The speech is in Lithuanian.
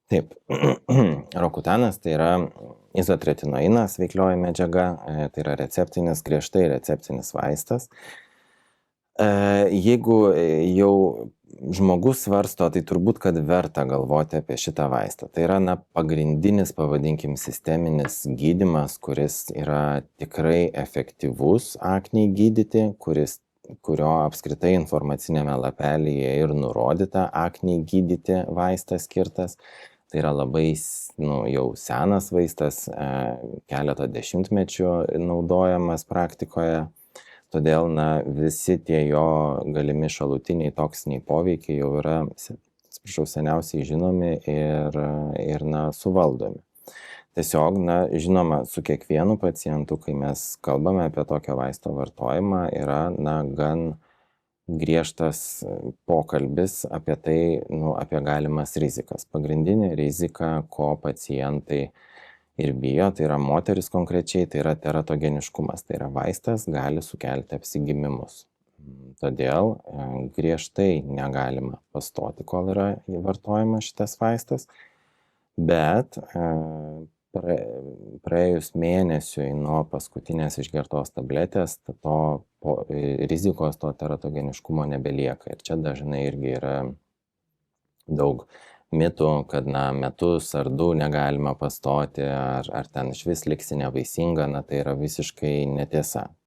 Taip, Rokutanas tai yra izotretinoinas veiklioji medžiaga, tai yra receptinis, griežtai receptinis vaistas. Jeigu jau žmogus svarsto, tai turbūt, kad verta galvoti apie šitą vaistą. Tai yra pagrindinis, pavadinkim, sisteminis gydymas, kuris yra tikrai efektyvus aknei gydyti, kurio apskritai informacinėme lapelyje ir nurodyta aknei gydyti vaistas skirtas. Tai yra labai jau senas vaistas, keletą dešimtmečių naudojamas praktikoje. Todėl visi tie jo galimi šalutiniai toksiniai poveikiai jau yra, seniausiai žinomi ir suvaldomi. Tiesiog, žinoma, su kiekvienu pacientu, kai mes kalbame apie tokio vaisto vartojimą, yra gan griežtas pokalbis apie tai, apie galimas rizikas. Pagrindinė rizika, ko pacientai ir bijo, tai yra moteris konkrečiai, tai yra teratogeniškumas, tai yra vaistas gali sukelti apsigimimus. Todėl griežtai negalima pastoti, kol yra vartojamas šitas vaistas, bet praėjus mėnesiui nuo paskutinės išgertos tabletės, rizikos to teratogeniškumo nebelieka. Ir čia dažnai irgi yra daug mitų, kad metus ar 2 negalima pastoti, ar ten išvis liksi nevaisinga, tai yra visiškai netiesa.